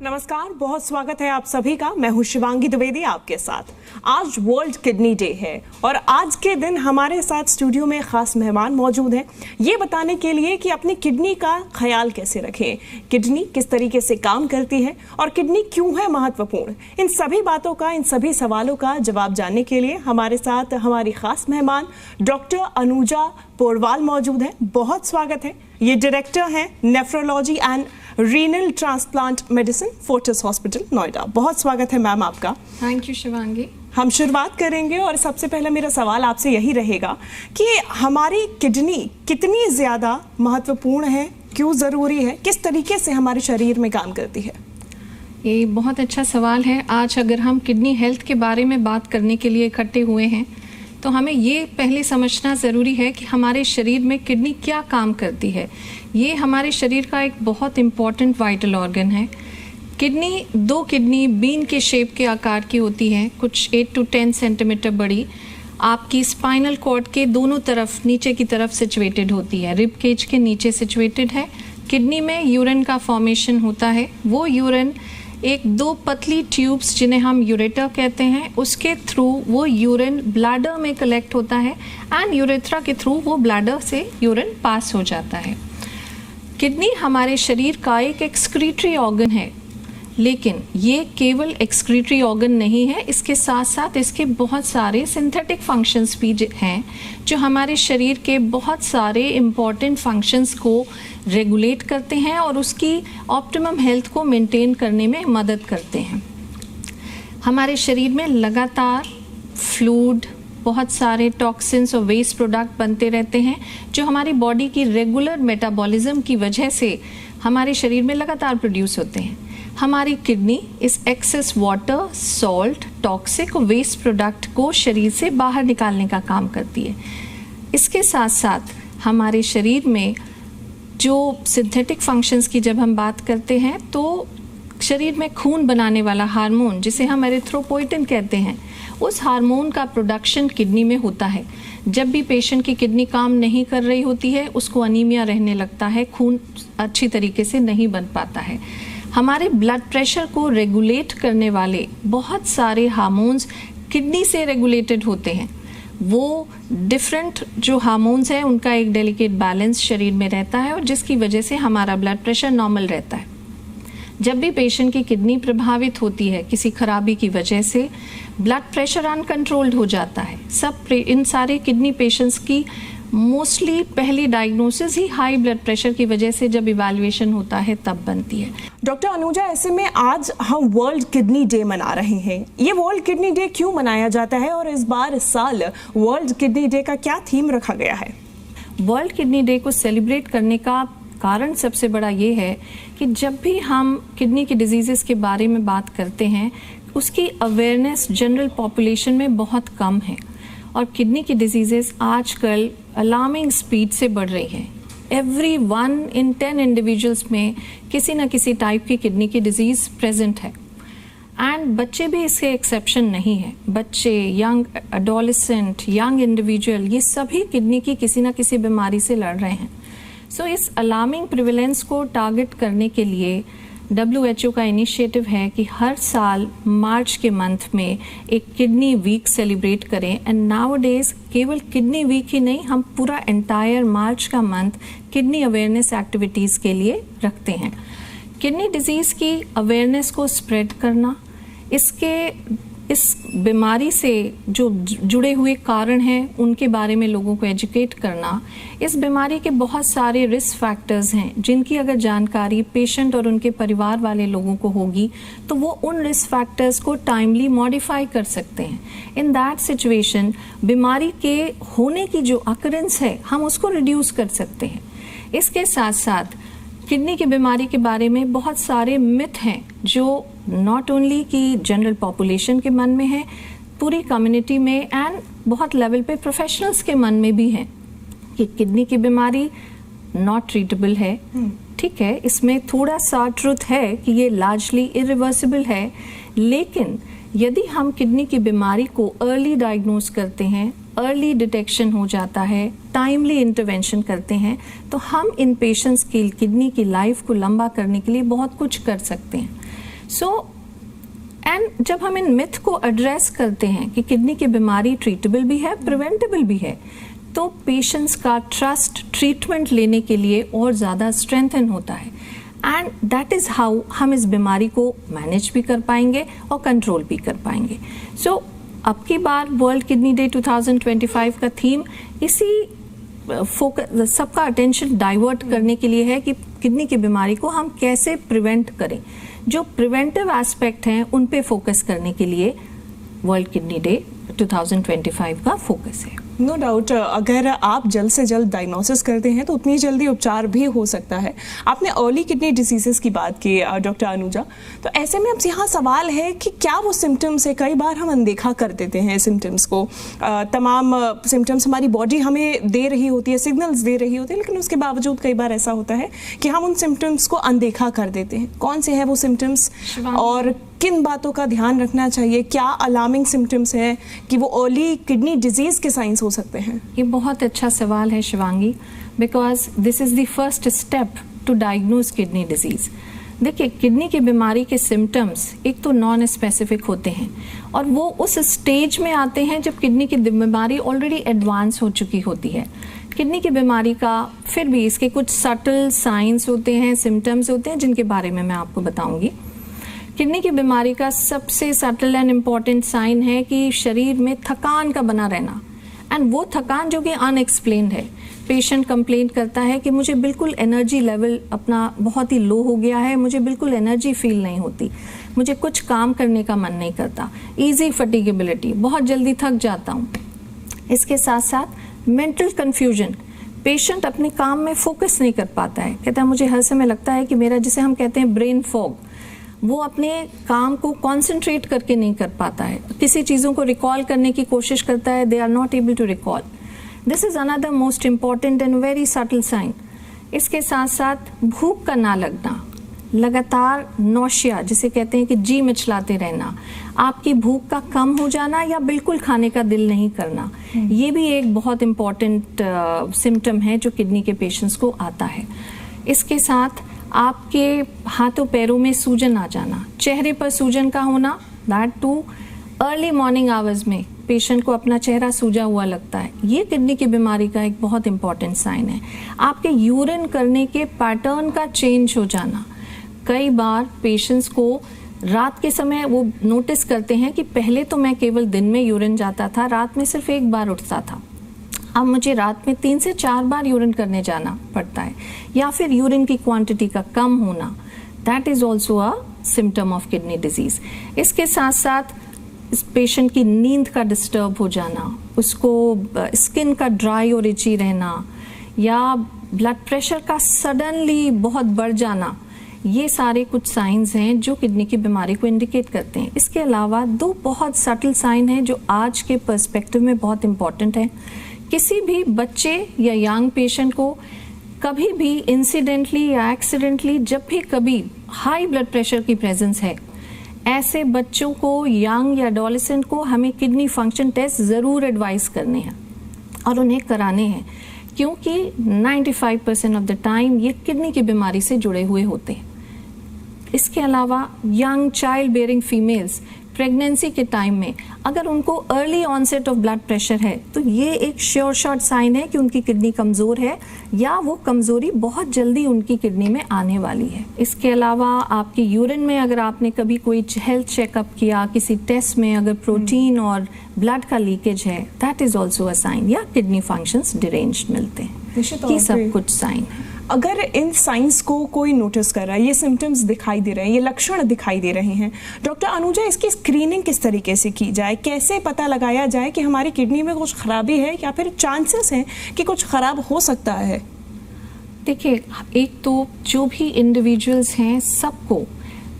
नमस्कार, बहुत स्वागत है आप सभी का। मैं हूं शिवांगी द्विवेदी आपके साथ। आज वर्ल्ड किडनी डे है और आज के दिन हमारे साथ स्टूडियो में खास मेहमान मौजूद हैं ये बताने के लिए कि अपनी किडनी का ख्याल कैसे रखें, किडनी किस तरीके से काम करती है और किडनी क्यों है महत्वपूर्ण। इन सभी बातों का, इन सभी सवालों का जवाब जानने के लिए हमारे साथ हमारी खास मेहमान डॉक्टर अनुजा पोरवाल मौजूद हैं। बहुत स्वागत है। ये डायरेक्टर हैं nephrology and renal transplant medicine, Fortis hospital, Noida. बहुत स्वागत है मैम आपका। Thank you Shivangi. हम शुरुआत करेंगे और सबसे पहले मेरा सवाल आपसे यही रहेगा कि हमारी किडनी कितनी ज़्यादा महत्वपूर्ण है, क्यों ज़रूरी है, किस तरीके से हमारे शरीर में काम करती है? ये बहुत अच्छा सवाल है। आज अगर हम किडनी हेल्थ के बारे में बात करने के लिए इकट्ठे हुए हैं तो हमें ये पहले समझना ज़रूरी है कि हमारे शरीर में किडनी क्या काम करती है। ये हमारे शरीर का एक बहुत इम्पॉर्टेंट वाइटल ऑर्गन है। दो किडनी बीन के शेप के आकार की होती है, कुछ 8 to 10 सेंटीमीटर बड़ी, आपकी स्पाइनल कॉर्ड के दोनों तरफ नीचे की तरफ सिचुएटेड होती है, रिब केज के नीचे सिचुएटेड है। किडनी में यूरिन का फॉर्मेशन होता है। वो यूरिन दो पतली ट्यूब्स जिन्हें हम यूरेटर कहते हैं, उसके थ्रू वो यूरिन ब्लैडर में कलेक्ट होता है एंड यूरेथ्रा के थ्रू वो ब्लैडर से यूरिन पास हो जाता है। किडनी हमारे शरीर का एक एक्सक्रीटरी ऑर्गन है, लेकिन ये केवल एक्सक्रीटरी ऑर्गन नहीं है, इसके साथ साथ इसके बहुत सारे सिंथेटिक फंक्शंस भी हैं जो हमारे शरीर के बहुत सारे इम्पॉर्टेंट फंक्शंस को रेगुलेट करते हैं और उसकी ऑप्टिमम हेल्थ को मेंटेन करने में मदद करते हैं। हमारे शरीर में लगातार फ्लूइड, बहुत सारे टॉक्सिन्स और वेस्ट प्रोडक्ट बनते रहते हैं जो हमारी बॉडी की रेगुलर मेटाबॉलिज्म की वजह से हमारे शरीर में लगातार प्रोड्यूस होते हैं। हमारी किडनी इस एक्सेस वाटर, सॉल्ट, टॉक्सिक और वेस्ट प्रोडक्ट को शरीर से बाहर निकालने का काम करती है। इसके साथ साथ हमारे शरीर में जो सिंथेटिक फंक्शंस की जब हम बात करते हैं तो शरीर में खून बनाने वाला हार्मोन जिसे हम एरिथ्रोपोइटिन कहते हैं, उस हार्मोन का प्रोडक्शन किडनी में होता है। जब भी पेशेंट की किडनी काम नहीं कर रही होती है उसको अनीमिया रहने लगता है, खून अच्छी तरीके से नहीं बन पाता है। हमारे ब्लड प्रेशर को रेगुलेट करने वाले बहुत सारे हार्मोन्स किडनी से रेगुलेटेड होते हैं। वो डिफरेंट जो हार्मोन्स हैं उनका एक डेलिकेट बैलेंस शरीर में रहता है और जिसकी वजह से हमारा ब्लड प्रेशर नॉर्मल रहता है। जब भी पेशेंट की किडनी प्रभावित होती है किसी खराबी की वजह से, ब्लड प्रेशर अनकंट्रोल्ड हो जाता है। इन सारे किडनी पेशेंट्स की मोस्टली पहली डायग्नोसिस ही हाई ब्लड प्रेशर की वजह से जब इवैल्यूएशन होता है तब बनती है। डॉक्टर अनुजा, ऐसे में आज हम वर्ल्ड किडनी डे मना रहे हैं। ये वर्ल्ड किडनी डे क्यों मनाया जाता है और इस साल वर्ल्ड किडनी डे का क्या थीम रखा गया है? वर्ल्ड किडनी डे को सेलिब्रेट करने का कारण सबसे बड़ा ये है कि जब भी हम किडनी की डिजीज़ेस के बारे में बात करते हैं उसकी अवेयरनेस जनरल पॉपुलेशन में बहुत कम है और किडनी की डिजीज़ेस आजकल अलार्मिंग स्पीड से बढ़ रही हैं। एवरी 1 in 10 इंडिविजुअल्स में किसी न किसी टाइप की किडनी की डिजीज़ प्रेजेंट है एंड बच्चे भी इसके एक्सेप्शन नहीं है। बच्चे, यंग एडोलेसेंट, यंग इंडिविजुअल, ये सभी किडनी की किसी न किसी बीमारी से लड़ रहे हैं। सो इस अलार्मिंग प्रिवेलेंस को टारगेट करने के लिए WHO का इनिशिएटिव है कि हर साल मार्च के मंथ में एक किडनी वीक सेलिब्रेट करें एंड नाउअडेज केवल किडनी वीक ही नहीं, हम पूरा एंटायर मार्च का मंथ किडनी अवेयरनेस एक्टिविटीज़ के लिए रखते हैं। किडनी डिजीज़ की अवेयरनेस को स्प्रेड करना, इस बीमारी से जो जुड़े हुए कारण हैं उनके बारे में लोगों को एजुकेट करना। इस बीमारी के बहुत सारे रिस्क फैक्टर्स हैं जिनकी अगर जानकारी पेशेंट और उनके परिवार वाले लोगों को होगी तो वो उन रिस्क फैक्टर्स को टाइमली मॉडिफाई कर सकते हैं। इन दैट सिचुएशन बीमारी के होने की जो अकरेंस है हम उसको रिड्यूस कर सकते हैं। इसके साथ साथ किडनी की बीमारी के बारे में बहुत सारे मिथ हैं जो नॉट ओनली कि जनरल पॉपुलेशन के मन में है, पूरी कम्युनिटी में एंड बहुत लेवल पे प्रोफेशनल्स के मन में भी है कि किडनी की बीमारी नॉट ट्रीटेबल है। ठीक है, इसमें थोड़ा सा ट्रुथ है कि ये लार्जली इरिवर्सिबल है, लेकिन यदि हम किडनी की बीमारी को अर्ली डायग्नोज करते हैं, अर्ली डिटेक्शन हो जाता है, टाइमली इंटरवेंशन करते हैं, तो हम इन पेशेंट्स की किडनी की लाइफ को लंबा करने के लिए बहुत कुछ कर सकते हैं। एंड जब हम इन मिथ को एड्रेस करते हैं कि किडनी की बीमारी ट्रीटेबल भी है, प्रिवेंटेबल भी है, तो पेशेंट्स का ट्रस्ट ट्रीटमेंट लेने के लिए और ज़्यादा स्ट्रेंथन होता है। एंड दैट इज़ हाउ हम इस बीमारी को मैनेज भी कर पाएंगे और कंट्रोल भी कर पाएंगे। सो अब की बार वर्ल्ड किडनी डे 2025 का थीम इसी फोकस, सबका अटेंशन डाइवर्ट करने के लिए है कि किडनी की बीमारी को हम कैसे प्रिवेंट करें। जो प्रिवेंटिव एस्पेक्ट हैं उन पे फोकस करने के लिए वर्ल्ड किडनी डे 2025 का फोकस है। नो डाउट, अगर आप जल्द से जल्द डायग्नोसिस करते हैं तो उतनी जल्दी उपचार भी हो सकता है। आपने अर्ली किडनी डिसीजेस की बात की डॉक्टर अनुजा, तो ऐसे में अब यहाँ सवाल है कि क्या वो सिम्टम्स है, कई बार हम अनदेखा कर देते हैं सिम्टम्स को। तमाम सिम्टम्स हमारी बॉडी हमें दे रही होती है, सिग्नल्स दे रही होती है, लेकिन उसके बावजूद कई बार ऐसा होता है कि हम उन सिम्टम्स को अनदेखा कर देते हैं। कौन से हैं वो सिम्टम्स और किन बातों का ध्यान रखना चाहिए? क्या अलार्मिंग सिम्टम्स हैं कि वो अर्ली किडनी डिजीज के साइंस हो सकते हैं? ये बहुत अच्छा सवाल है Shivangi, because this is the first step to diagnose kidney disease. देखिए, किडनी की बीमारी के सिम्टम्स एक तो नॉन स्पेसिफिक होते हैं और वो उस स्टेज में आते हैं जब किडनी की बीमारी ऑलरेडी एडवांस हो चुकी होती है। किडनी की बीमारी का फिर भी इसके कुछ सटल साइंस होते हैं, सिम्टम्स होते हैं, जिनके बारे में मैं आपको बताऊंगी। किडनी की बीमारी का सबसे सटल एंड इम्पॉर्टेंट साइन है कि शरीर में थकान का बना रहना, एंड वो थकान जो कि अनएक्सप्लेन्ड है। पेशेंट कंप्लेन करता है कि मुझे बिल्कुल एनर्जी लेवल अपना बहुत ही लो हो गया है, मुझे बिल्कुल एनर्जी फील नहीं होती, मुझे कुछ काम करने का मन नहीं करता, ईजी फटीगेबिलिटी, बहुत जल्दी थक जाता हूँ। इसके साथ साथ मेंटल कन्फ्यूजन, पेशेंट अपने काम में फोकस नहीं कर पाता है, कहता है मुझे हर समय लगता है कि मेरा, जिसे हम कहते हैं ब्रेन फॉग, वो अपने काम को कॉन्सेंट्रेट करके नहीं कर पाता है, किसी चीज़ों को रिकॉल करने की कोशिश करता है, they are not able to recall. This is another most important and very subtle sign. इसके साथ साथ भूख का ना लगना, लगातार नौशिया, जिसे कहते हैं कि जी मिचलाते रहना, आपकी भूख का कम हो जाना या बिल्कुल खाने का दिल नहीं करना, ये भी एक बहुत इम्पॉर्टेंट सिम्टम है जो किडनी के पेशेंट्स को आता है। इसके साथ आपके हाथों पैरों में सूजन आ जाना, चेहरे पर सूजन का होना, that too early morning hours में पेशेंट को अपना चेहरा सूजा हुआ लगता है, ये किडनी की बीमारी का एक बहुत इंपॉर्टेंट साइन है। आपके यूरिन करने के पैटर्न का चेंज हो जाना, कई बार पेशेंट्स को रात के समय वो नोटिस करते हैं कि पहले तो मैं केवल दिन में यूरिन जाता था, रात में सिर्फ एक बार उठता था, अब मुझे रात में 3 से 4 बार यूरिन करने जाना पड़ता है, या फिर यूरिन की क्वांटिटी का कम होना, that is also a symptom of kidney disease. इसके साथ साथ इस पेशेंट की नींद का डिस्टर्ब हो जाना, उसको स्किन का ड्राई और इची रहना, या ब्लड प्रेशर का सडनली बहुत बढ़ जाना, ये सारे कुछ साइंस हैं जो किडनी की बीमारी को इंडिकेट करते हैं। इसके अलावा 2 बहुत सटल साइन हैं जो आज के पर्सपेक्टिव में बहुत इंपॉर्टेंट है। किसी भी बच्चे या यंग पेशेंट को कभी भी इंसिडेंटली या एक्सीडेंटली, जब भी कभी हाई ब्लड प्रेशर की प्रेजेंस है, ऐसे बच्चों को, यंग या एडोलेसेंट को हमें किडनी फंक्शन टेस्ट ज़रूर एडवाइस करने हैं और उन्हें कराने हैं, क्योंकि 95% ऑफ द टाइम ये किडनी की बीमारी से जुड़े हुए होते हैं। इसके अलावा young child bearing females pregnancy के टाइम में अगर उनको early onset of blood pressure है, तो ये एक श्योर शॉट साइन है कि उनकी किडनी कमज़ोर है या वो कमज़ोरी बहुत जल्दी उनकी किडनी में आने वाली है। इसके अलावा आपकी यूरिन में अगर आपने कभी कोई हेल्थ चेकअप किया, किसी टेस्ट में अगर प्रोटीन और ब्लड का लीकेज है, that is also a sign, या किडनी फंक्शंस डिरेंज्ड मिलते हैं। ये सब कुछ साइन है। अगर इन साइंस को कोई नोटिस कर रहा है, ये सिम्टम्स दिखाई दे रहे हैं, ये लक्षण दिखाई दे रहे हैं, डॉक्टर अनुजा, इसकी स्क्रीनिंग किस तरीके से की जाए? कैसे पता लगाया जाए कि हमारी किडनी में कुछ खराबी है या फिर चांसेस हैं कि कुछ खराब हो सकता है? देखिए, एक तो जो भी इंडिविजुअल्स हैं, सबको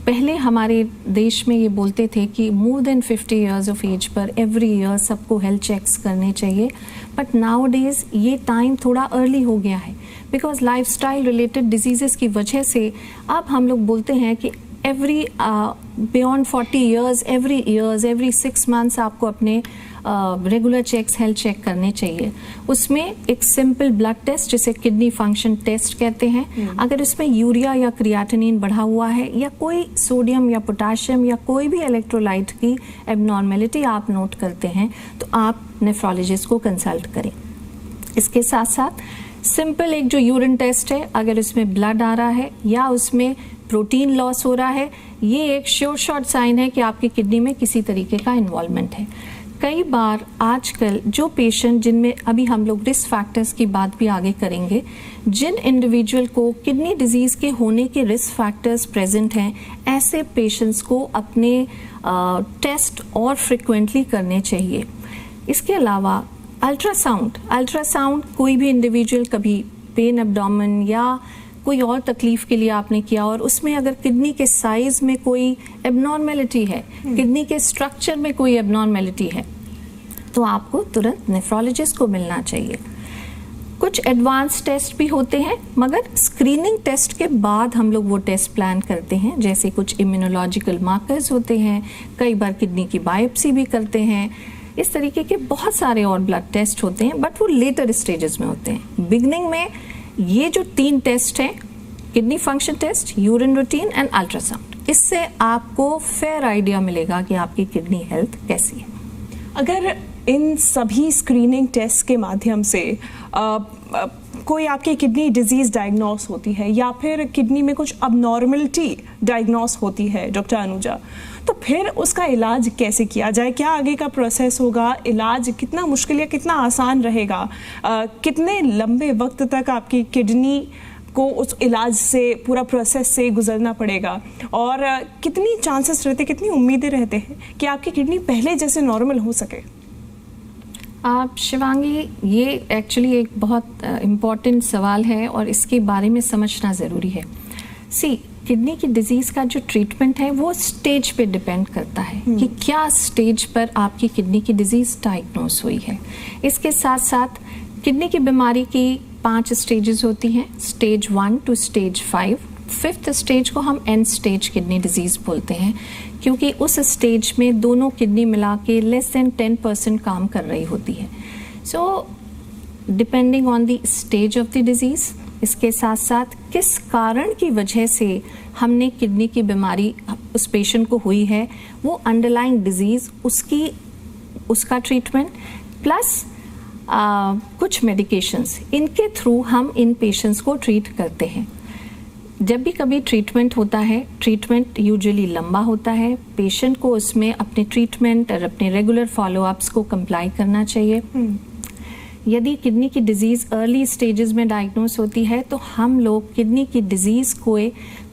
पहले हमारे देश में ये बोलते थे कि more than 50 years of age पर एवरी ईयर सबको हेल्थ चेक्स करने चाहिए, बट नाउ डेज ये टाइम थोड़ा अर्ली हो गया है, बिकॉज लाइफस्टाइल रिलेटेड डिजीज़ेस की वजह से अब हम लोग बोलते हैं कि every beyond 40 years, every 6 months आपको अपने रेगुलर चेक्स, हेल्थ चेक करने चाहिए। उसमें एक सिंपल ब्लड टेस्ट जिसे किडनी फंक्शन टेस्ट कहते हैं, अगर इसमें यूरिया या क्रिएटिनिन बढ़ा हुआ है या कोई सोडियम या पोटाशियम या कोई भी इलेक्ट्रोलाइट की एबनॉर्मेलिटी आप नोट करते हैं तो आप नेफ्रोलॉजिस्ट को कंसल्ट करें। इसके साथ साथ सिंपल एक जो यूरिन टेस्ट है, अगर उसमें ब्लड आ रहा है या उसमें प्रोटीन लॉस हो रहा है, ये एक श्योर शॉट साइन है कि आपकी किडनी में किसी तरीके का इन्वॉल्वमेंट है। कई बार आजकल जो पेशेंट जिनमें अभी हम लोग रिस्क फैक्टर्स की बात भी आगे करेंगे, जिन इंडिविजुअल को किडनी डिजीज़ के होने के रिस्क फैक्टर्स प्रेजेंट हैं, ऐसे पेशेंट्स को अपने टेस्ट और फ्रिक्वेंटली करने चाहिए। इसके अलावा अल्ट्रासाउंड कोई भी इंडिविजुअल कभी पेन एब्डोमेन या कोई और तकलीफ के लिए आपने किया और उसमें अगर किडनी के साइज में कोई एबनॉर्मेलिटी है, किडनी के स्ट्रक्चर में कोई एबनॉर्मेलिटी है, तो आपको तुरंत नेफ्रोलॉजिस्ट को मिलना चाहिए। कुछ एडवांस टेस्ट भी होते हैं, मगर स्क्रीनिंग टेस्ट के बाद हम लोग वो टेस्ट प्लान करते हैं, जैसे कुछ इम्यूनोलॉजिकल मार्कर्स होते हैं, कई बार किडनी की बायोप्सी भी करते हैं। इस तरीके के बहुत सारे और ब्लड टेस्ट होते हैं, बट वो लेटर स्टेजेस में होते हैं। बिगनिंग में ये जो 3 टेस्ट हैं, kidney function test, urine routine and ultrasound, इससे आपको फेयर आइडिया मिलेगा कि आपकी किडनी हेल्थ कैसी है। अगर इन सभी स्क्रीनिंग टेस्ट के माध्यम से कोई आपकी किडनी डिजीज डायग्नोस होती है या फिर किडनी में कुछ अबनॉर्मलिटी डायग्नोस होती है डॉक्टर अनुजा, तो फिर उसका इलाज कैसे किया जाए? क्या आगे का प्रोसेस होगा? इलाज कितना मुश्किल या कितना आसान रहेगा? कितने लंबे वक्त तक आपकी किडनी को उस इलाज से, पूरा प्रोसेस से गुजरना पड़ेगा? और कितनी चांसेस रहते, कितनी उम्मीदें रहते हैं कि आपकी किडनी पहले जैसे नॉर्मल हो सके? शिवांगी, ये एक्चुअली एक बहुत इम्पॉर्टेंट सवाल है और इसके बारे में समझना ज़रूरी है। किडनी की डिजीज़ का जो ट्रीटमेंट है वो स्टेज पे डिपेंड करता है कि क्या स्टेज पर आपकी किडनी की डिजीज़ डायग्नोस हुई है। इसके साथ साथ किडनी की बीमारी की 5 स्टेजेस होती हैं, stage 1 to stage 5। 5th stage को हम एंड स्टेज किडनी डिजीज़ बोलते हैं, क्योंकि उस स्टेज में दोनों किडनी मिला के लेस देन 10% काम कर रही होती है। So depending on the stage of the disease, इसके साथ साथ किस कारण की वजह से हमने किडनी की बीमारी उस पेशेंट को हुई है, वो अंडरलाइंग डिजीज़, उसका ट्रीटमेंट प्लस कुछ मेडिकेशंस, इनके थ्रू हम इन पेशेंट्स को ट्रीट करते हैं। जब भी कभी ट्रीटमेंट होता है, ट्रीटमेंट यूजुअली लंबा होता है, पेशेंट को उसमें अपने ट्रीटमेंट और अपने रेगुलर फॉलोअप्स को कंप्लाई करना चाहिए। यदि किडनी की डिजीज़ अर्ली स्टेजेस में डायग्नोस होती है तो हम लोग किडनी की डिजीज़ को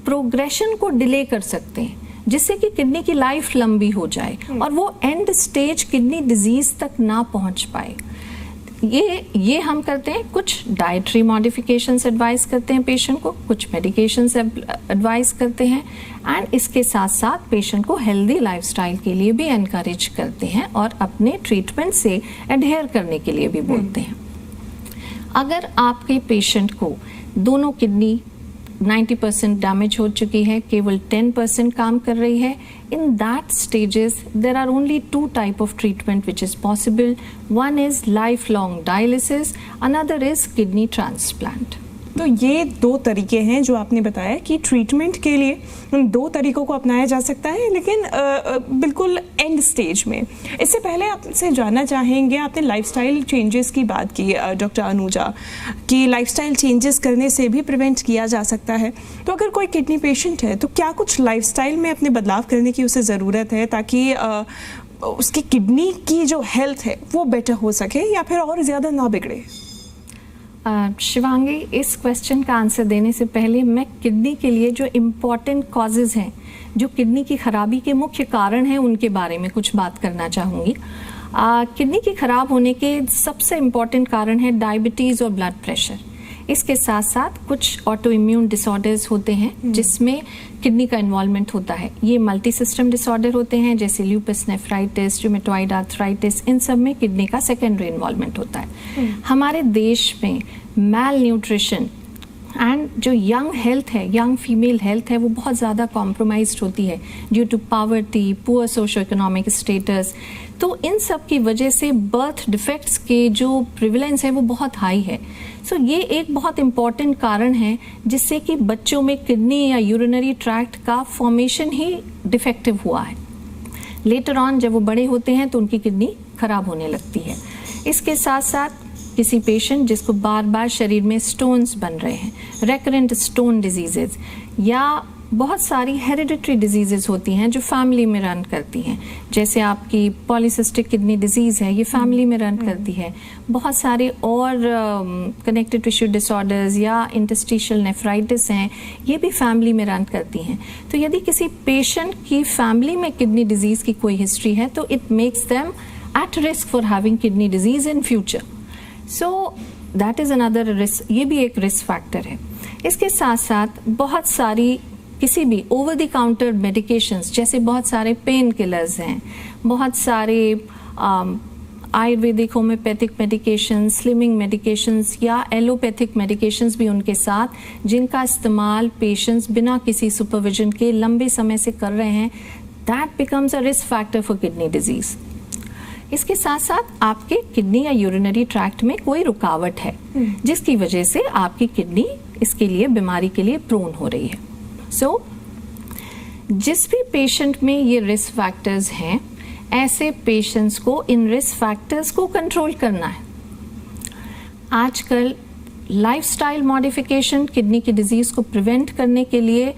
प्रोग्रेशन को डिले कर सकते हैं, जिससे कि किडनी की लाइफ लंबी हो जाए और वो एंड स्टेज किडनी डिजीज़ तक ना पहुंच पाए। ये हम करते हैं। कुछ डाइटरी मॉडिफिकेशंस एडवाइस करते हैं पेशेंट को, कुछ मेडिकेशंस एडवाइस करते हैं, एंड इसके साथ साथ पेशेंट को हेल्दी लाइफस्टाइल के लिए भी एनकरेज करते हैं और अपने ट्रीटमेंट से एडहेयर करने के लिए भी बोलते हैं। अगर आपके पेशेंट को दोनों किडनी 90% डैमेज हो चुकी है, केवल 10% काम कर रही है, in that stages there are only 2 type of treatment which is possible. One is lifelong dialysis, another is kidney transplant. तो ये 2 तरीके हैं जो आपने बताया कि ट्रीटमेंट के लिए उन 2 तरीकों को अपनाया जा सकता है, लेकिन बिल्कुल एंड स्टेज में। इससे पहले आपसे जानना चाहेंगे, आपने लाइफस्टाइल चेंजेस की बात की डॉक्टर अनुजा, कि लाइफस्टाइल चेंजेस करने से भी प्रिवेंट किया जा सकता है। तो अगर कोई किडनी पेशेंट है तो क्या कुछ लाइफस्टाइल में अपने बदलाव करने की उसे ज़रूरत है ताकि उसकी किडनी की जो हेल्थ है वो बेटर हो सके या फिर और ज़्यादा ना बिगड़े? शिवांगी, इस क्वेश्चन का आंसर देने से पहले मैं किडनी के लिए जो इम्पॉर्टेंट कॉजेज़ हैं, जो किडनी की खराबी के मुख्य कारण हैं, उनके बारे में कुछ बात करना चाहूँगी। किडनी की खराब होने के सबसे इम्पॉर्टेंट कारण है डायबिटीज़ और ब्लड प्रेशर। इसके साथ साथ कुछ ऑटो इम्यून डिसऑर्डर्स होते हैं जिसमें किडनी का इन्वॉल्वमेंट होता है। ये मल्टी सिस्टम डिसऑर्डर होते हैं, जैसे ल्यूपस नेफ्राइटिस, रूमेटॉइड आर्थराइटिस, इन सब में किडनी का सेकेंडरी इन्वॉल्वमेंट होता है। हमारे देश में मैल न्यूट्रिशन एंड जो यंग हेल्थ है, यंग फीमेल हेल्थ है, वो बहुत ज़्यादा कॉम्प्रोमाइज्ड होती है due to poverty, poor socio economic status. तो इन सब की वजह से बर्थ डिफेक्ट्स के जो प्रिविलेंस है वो बहुत हाई है। सो ये एक बहुत इम्पॉर्टेंट कारण है जिससे कि बच्चों में किडनी या यूरिनरी ट्रैक्ट का फॉर्मेशन ही डिफेक्टिव हुआ है। लेटर ऑन जब वो बड़े होते हैं तो उनकी किडनी खराब होने लगती है। इसके साथ साथ किसी पेशेंट जिसको बार बार शरीर में स्टोन्स बन रहे हैं, रेकरेंट स्टोन डिजीजेज, या बहुत सारी हेरिडिटरी डिजीजेज होती हैं जो फैमिली में रन करती हैं, जैसे आपकी पॉलीसिस्टिक किडनी डिजीज़ है, ये फैमिली में रन करती है। बहुत सारे और कनेक्टिव टिश्यू डिसऑर्डर्स या इंटरस्टिशियल नेफ्राइटिस हैं, ये भी फैमिली में रन करती हैं। तो यदि किसी पेशेंट की फैमिली में किडनी डिजीज़ की कोई हिस्ट्री है तो it makes them at risk for having kidney disease in future. So that is another risk, ये भी एक रिस्क फैक्टर है। इसके साथ साथ बहुत सारी किसी भी ओवर द काउंटर मेडिकेशंस, जैसे बहुत सारे पेन किलर्स हैं, बहुत सारे Ayurvedic homeopathic medications, slimming medications या एलोपैथिक मेडिकेशंस भी उनके साथ, जिनका इस्तेमाल पेशेंट्स बिना किसी सुपरविजन के लंबे समय से कर रहे हैं, that becomes a risk factor for kidney disease. इसके साथ साथ आपके किडनी या यूरिनरी ट्रैक्ट में कोई रुकावट है जिसकी वजह से आपकी किडनी इसके लिए, बीमारी के लिए प्रोन हो रही है। सो जिस भी पेशेंट में ये रिस्क फैक्टर्स हैं, ऐसे पेशेंट्स को इन रिस्क फैक्टर्स को कंट्रोल करना है। आजकल लाइफस्टाइल मॉडिफिकेशन किडनी की डिजीज को प्रिवेंट करने के लिए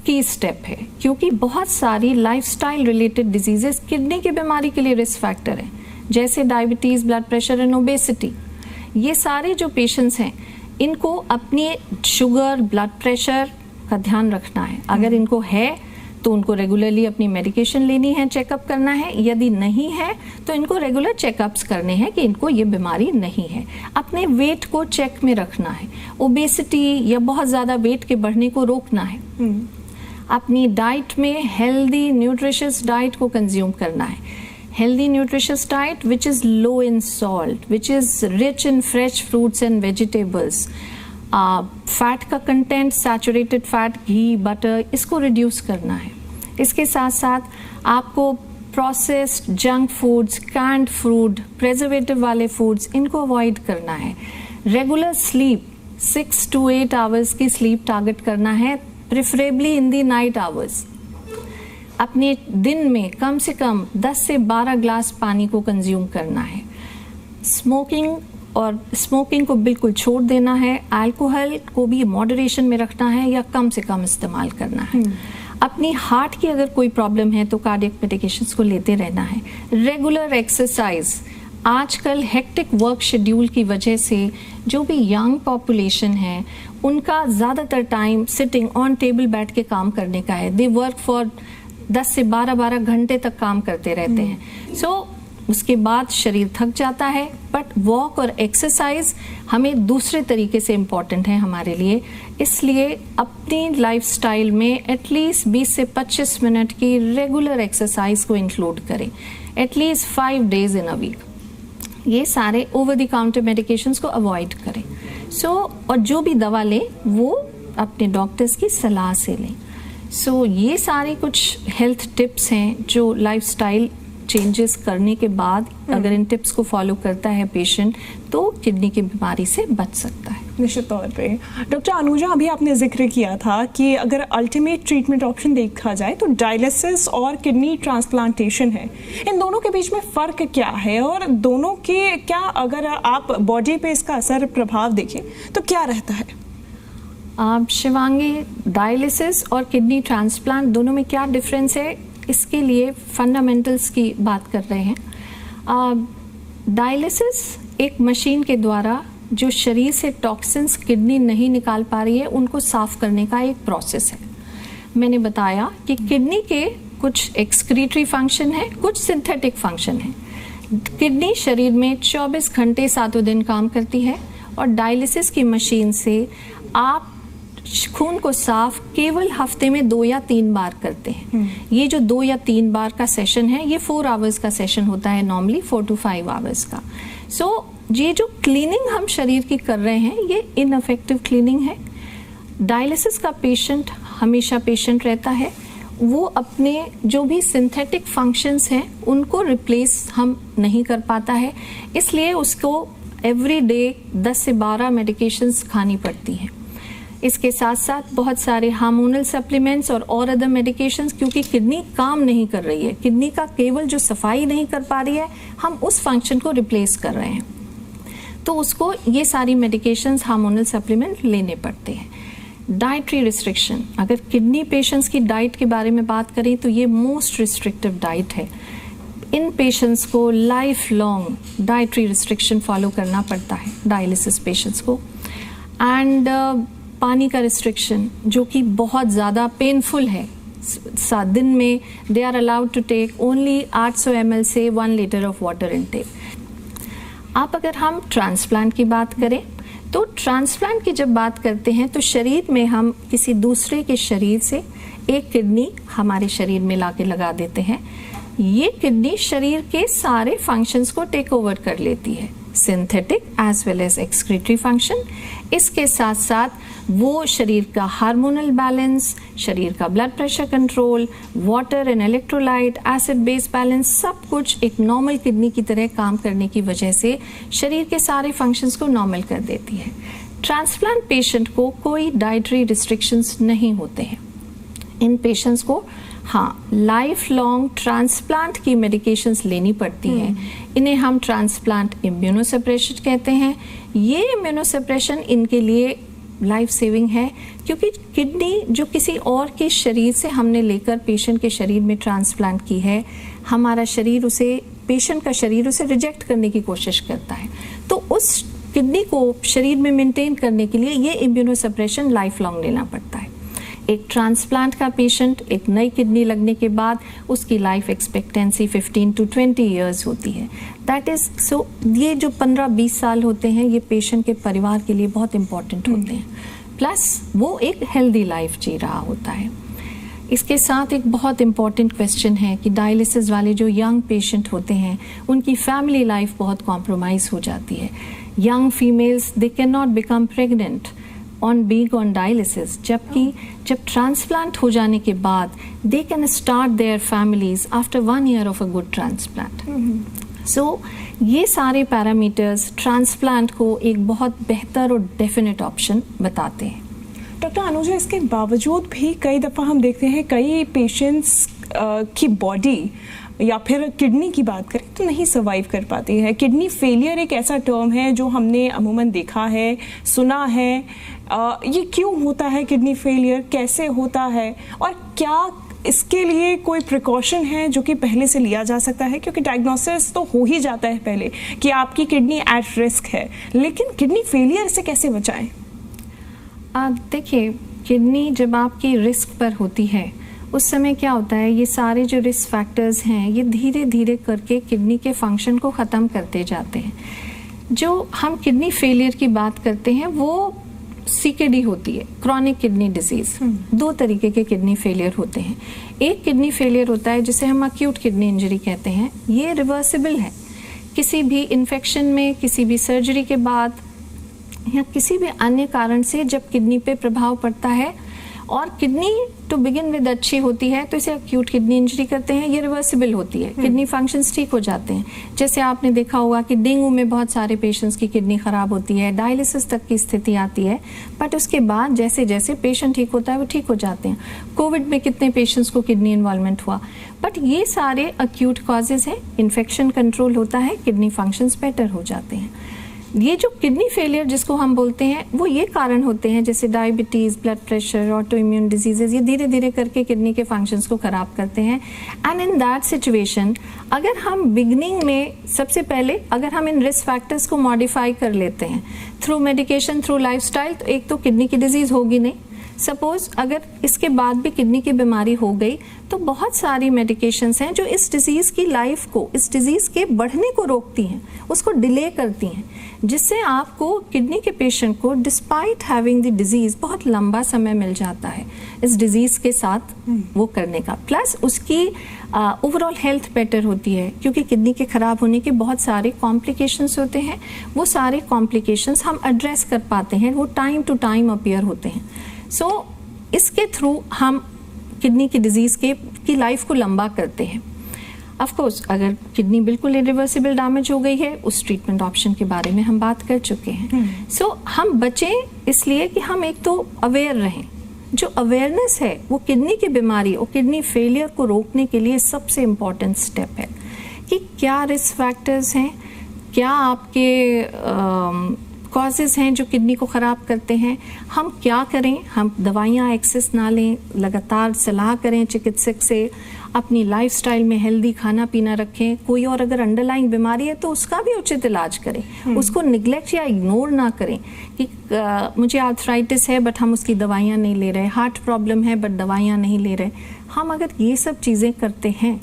की स्टेप है, क्योंकि बहुत सारी लाइफस्टाइल रिलेटेड डिजीजेस किडनी की बीमारी के लिए रिस्क फैक्टर हैं, जैसे diabetes, blood pressure and obesity. ये सारे जो पेशेंट्स हैं इनको अपनी शुगर, ब्लड प्रेशर का ध्यान रखना है। अगर इनको है तो उनको रेगुलरली अपनी मेडिकेशन लेनी है, चेकअप करना है। यदि नहीं है तो इनको रेगुलर चेकअप्स करने हैं कि इनको ये बीमारी नहीं है। अपने वेट को चेक में रखना है, ओबेसिटी या बहुत ज़्यादा वेट के बढ़ने को रोकना है। अपनी डाइट में हेल्दी न्यूट्रिशियस डाइट को कंज्यूम करना है। Healthy nutritious diet which is low in salt, which is rich in fresh fruits and vegetables. Fat का कंटेंट, सैचुरेटेड फैट, घी, बटर, इसको रिड्यूस करना है। इसके साथ साथ आपको processed junk foods, canned food, preservative वाले फूड्स, इनको अवॉइड करना है। रेगुलर स्लीप, 6 to 8 आवर्स की स्लीप टारगेट करना है, preferably in the night hours. अपने दिन में कम से कम 10 से 12 ग्लास पानी को कंज्यूम करना है। स्मोकिंग को बिल्कुल छोड़ देना है। अल्कोहल को भी मॉडरेशन में रखना है या कम से कम इस्तेमाल करना है। अपनी हार्ट की अगर कोई प्रॉब्लम है तो कार्डियक मेडिकेशंस को लेते रहना है। रेगुलर एक्सरसाइज, आजकल हेक्टिक वर्क शेड्यूल की वजह से जो भी यंग पॉपुलेशन है उनका ज़्यादातर टाइम सिटिंग ऑन टेबल बैठ के काम करने का है। दे वर्क फॉर 10 से 12 घंटे तक काम करते रहते हैं। सो उसके बाद शरीर थक जाता है। बट वॉक और एक्सरसाइज हमें दूसरे तरीके से इम्पॉर्टेंट है हमारे लिए, इसलिए अपनी लाइफस्टाइल में एटलीस्ट 20 से 25 मिनट की रेगुलर एक्सरसाइज को इंक्लूड करें, at least 5 days in a week. ये सारे ओवर द काउंटर मेडिकेशंस को अवॉइड करें। और जो भी दवा लें वो अपने डॉक्टर्स की सलाह से लें। ये सारे कुछ हेल्थ टिप्स हैं जो लाइफस्टाइल चेंजेस करने के बाद अगर इन टिप्स को फॉलो करता है पेशेंट तो किडनी की बीमारी से बच सकता है। निश्चित तौर पे। डॉक्टर अनुजा, अभी आपने जिक्र किया था कि अगर अल्टीमेट ट्रीटमेंट ऑप्शन देखा जाए तो डायलिसिस और किडनी ट्रांसप्लांटेशन है। इन दोनों के बीच में फ़र्क क्या है और दोनों के क्या, अगर आप बॉडी पे इसका असर प्रभाव देखें तो क्या रहता है? शिवांगी, डायलिसिस और किडनी ट्रांसप्लांट दोनों में क्या डिफरेंस है, इसके लिए फंडामेंटल्स की बात कर रहे हैं। डायलिसिस एक मशीन के द्वारा जो शरीर से टॉक्सिन्स किडनी नहीं निकाल पा रही है उनको साफ करने का एक प्रोसेस है। मैंने बताया कि किडनी के कुछ एक्सक्रीटरी फंक्शन है, कुछ सिंथेटिक फंक्शन है। किडनी शरीर में 24 घंटे 7 दिन काम करती है और डायलिसिस की मशीन से आप खून को साफ केवल हफ्ते में 2 या 3 बार करते हैं। ये जो 2 या 3 बार का सेशन है ये 4 आवर्स का सेशन होता है, नॉर्मली 4 to 5 आवर्स का। ये जो क्लीनिंग हम शरीर की कर रहे हैं ये इनअफेक्टिव क्लीनिंग है। डायलिसिस का पेशेंट हमेशा पेशेंट रहता है, वो अपने जो भी सिंथेटिक फंक्शंस हैं उनको रिप्लेस हम नहीं कर पाता है, इसलिए उसको एवरी डे 10 से 12 मेडिकेशंस खानी पड़ती हैं। इसके साथ साथ बहुत सारे हार्मोनल सप्लीमेंट्स और अदर मेडिकेशंस, क्योंकि किडनी काम नहीं कर रही है, किडनी का केवल जो सफाई नहीं कर पा रही है, हम उस फंक्शन को रिप्लेस कर रहे हैं, तो उसको ये सारी मेडिकेशंस हार्मोनल सप्लीमेंट लेने पड़ते हैं। डाइटरी रिस्ट्रिक्शन, अगर किडनी पेशेंट्स की डाइट के बारे में बात करें तो ये मोस्ट रिस्ट्रिक्टिव डाइट है। इन पेशेंट्स को life long dietary restriction follow करना पड़ता है डायलिसिस पेशेंट्स को। एंड पानी का रिस्ट्रिक्शन जो कि बहुत ज़्यादा पेनफुल है, दिन में they are allowed to take only 800 ml से 1 लीटर ऑफ वाटर इनटेक। आप अगर हम ट्रांसप्लांट की बात करें तो ट्रांसप्लांट की जब बात करते हैं तो शरीर में हम किसी दूसरे के शरीर से एक किडनी हमारे शरीर में लाके लगा देते हैं। ये किडनी शरीर के सारे फंक्शंस को टेक ओवर कर लेती है, synthetic as well as excretory function. इसके साथ साथ वो शरीर का हार्मोनल बैलेंस, शरीर का blood pressure control, water and electrolyte, acid base balance, सब कुछ एक नॉर्मल किडनी की तरह काम करने की वजह से शरीर के सारे फंक्शंस को नॉर्मल कर देती है। ट्रांसप्लांट पेशेंट को कोई डाइटरी रिस्ट्रिक्शंस नहीं होते हैं। इन पेशेंट्स को लाइफ लॉन्ग ट्रांसप्लांट की मेडिकेशंस लेनी पड़ती हैं। इन्हें हम ट्रांसप्लांट इम्यूनोसप्रेशन कहते हैं। ये इम्यूनोसप्रेशन इनके लिए लाइफ सेविंग है, क्योंकि किडनी जो किसी और के शरीर से हमने लेकर पेशेंट के शरीर में ट्रांसप्लांट की है, हमारा शरीर उसे, पेशेंट का शरीर उसे रिजेक्ट करने की कोशिश करता है, तो उस किडनी को शरीर में मेंटेन करने के लिए ये इम्यूनोसप्रेशन लाइफ लॉन्ग लेना पड़ता है। एक ट्रांसप्लांट का पेशेंट, एक नई किडनी लगने के बाद उसकी लाइफ एक्सपेक्टेंसी 15 to 20 ईयर्स होती है। दैट इज सो, ये जो 15-20 साल होते हैं ये पेशेंट के परिवार के लिए बहुत इंपॉर्टेंट होते हैं, प्लस वो एक हेल्दी लाइफ जी रहा होता है। इसके साथ एक बहुत इंपॉर्टेंट क्वेश्चन है कि डायलिसिस वाले जो यंग पेशेंट होते हैं उनकी फैमिली लाइफ बहुत कॉम्प्रोमाइज़ हो जाती है। Young females they can not become pregnant on being on dialysis, जबकि जब ट्रांसप्लांट हो जाने के बाद they can start their families after 1 year of a good transplant. So ये सारे पैरामीटर्स ट्रांसप्लांट को एक बहुत बेहतर और डेफिनेट ऑप्शन बताते हैं। डॉक्टर अनुजा, इसके बावजूद भी कई दफ़ा हम देखते हैं कई पेशेंट्स की बॉडी या फिर किडनी की बात करें तो नहीं सर्वाइव कर पाती है। किडनी फेलियर एक ऐसा टर्म है जो हमने अमूमन देखा है, सुना है। ये क्यों होता है किडनी फेलियर, कैसे होता है, और क्या इसके लिए कोई प्रिकॉशन है जो कि पहले से लिया जा सकता है? क्योंकि डायग्नोसिस तो हो ही जाता है पहले कि आपकी किडनी एट रिस्क है, लेकिन किडनी फेलियर से कैसे बचाएं? देखिए, किडनी जब आपकी रिस्क पर होती है उस समय क्या होता है, ये सारे जो रिस्क फैक्टर्स हैं ये धीरे धीरे करके किडनी के फंक्शन को ख़त्म करते जाते हैं। जो हम किडनी फेलियर की बात करते हैं वो CKD होती है, क्रॉनिक किडनी डिजीज़। 2 तरीके के किडनी फेलियर होते हैं। एक किडनी फेलियर होता है जिसे हम अक्यूट किडनी इंजरी कहते हैं। ये रिवर्सिबल है, किसी भी इन्फेक्शन में, किसी भी सर्जरी के बाद या किसी भी अन्य कारण से जब किडनी पे प्रभाव पड़ता है और किडनी टू बिगिन विद अच्छी होती है तो इसे अक्यूट किडनी इंजरी करते हैं। ये रिवर्सिबल होती है, किडनी फंक्शंस ठीक हो जाते हैं। जैसे आपने देखा होगा कि डेंगू में बहुत सारे पेशेंट्स की किडनी खराब होती है, डायलिसिस तक की स्थिति आती है, बट उसके बाद जैसे जैसे पेशेंट ठीक होता है वो ठीक हो जाते हैं। कोविड में कितने पेशेंट्स को किडनी इन्वॉल्वमेंट हुआ, बट ये सारे अक्यूट कॉजेज हैं। इन्फेक्शन कंट्रोल होता है, किडनी फंक्शंस बेटर हो जाते हैं। ये जो किडनी फेलियर जिसको हम बोलते हैं वो ये कारण होते हैं जैसे diabetes, blood pressure, auto immune diseases, ये धीरे धीरे करके किडनी के फंक्शंस को ख़राब करते हैं। एंड इन दैट सिचुएशन अगर हम बिगनिंग में सबसे पहले अगर हम इन रिस्क फैक्टर्स को मॉडिफाई कर लेते हैं थ्रू मेडिकेशन, थ्रू लाइफस्टाइल, तो एक तो किडनी की डिजीज़ होगी नहीं, सपोज अगर इसके बाद भी किडनी की बीमारी हो गई तो बहुत सारी मेडिकेशंस हैं जो इस डिजीज़ की लाइफ को, इस डिजीज़ के बढ़ने को रोकती हैं, उसको डिले करती हैं, जिससे आपको किडनी के पेशेंट को डिस्पाइट हैविंग द डिजीज़ बहुत लंबा समय मिल जाता है इस डिजीज़ के साथ वो करने का। प्लस उसकी ओवरऑल हेल्थ बेटर होती है, क्योंकि किडनी के ख़राब होने के बहुत सारे कॉम्प्लिकेशंस होते हैं। वो सारे कॉम्प्लिकेशंस हम एड्रेस कर पाते हैं, वो टाइम टू टाइम अपीयर होते हैं। सो इसके थ्रू हम किडनी की डिजीज़ की लाइफ को लंबा करते हैं। ऑफ कोर्स अगर किडनी बिल्कुल इरिवर्सिबल डैमेज हो गई है, उस ट्रीटमेंट ऑप्शन के बारे में हम बात कर चुके हैं। सो हम बचें इसलिए कि हम एक तो अवेयर रहें। जो अवेयरनेस है वो किडनी की बीमारी और किडनी फेलियर को रोकने के लिए सबसे इम्पॉर्टेंट स्टेप है कि क्या रिस्क फैक्टर्स हैं, क्या आपके कॉजेज़ हैं जो किडनी को ख़राब करते हैं, हम क्या करें, हम दवाइयाँ एक्सेस ना लें, लगातार सलाह करें चिकित्सक से, अपनी लाइफस्टाइल में हेल्दी खाना पीना रखें, कोई और अगर अंडरलाइंग बीमारी है तो उसका भी उचित इलाज करें, उसको निगलेक्ट या इग्नोर ना करें कि मुझे आर्थराइटिस है बट हम उसकी दवाइयाँ नहीं ले रहे, हार्ट प्रॉब्लम है बट दवाइयाँ नहीं ले रहे। हम अगर ये सब चीज़ें करते हैं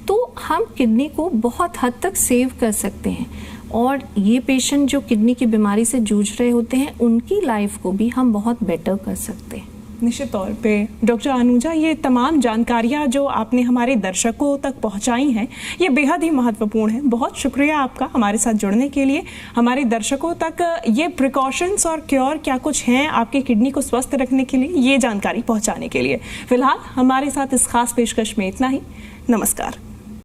तो हम किडनी को बहुत हद तक सेव कर सकते हैं, और ये पेशेंट जो किडनी की बीमारी से जूझ रहे होते हैं उनकी लाइफ को भी हम बहुत बेटर कर सकते हैं। निश्चित तौर पे डॉक्टर अनुजा, ये तमाम जानकारियाँ जो आपने हमारे दर्शकों तक पहुँचाई हैं ये बेहद ही महत्वपूर्ण है। बहुत शुक्रिया आपका हमारे साथ जुड़ने के लिए, हमारे दर्शकों तक ये प्रिकॉशंस और क्योर क्या कुछ हैं आपके किडनी को स्वस्थ रखने के लिए ये जानकारी पहुँचाने के लिए। फिलहाल हमारे साथ इस खास पेशकश में इतना ही। नमस्कार।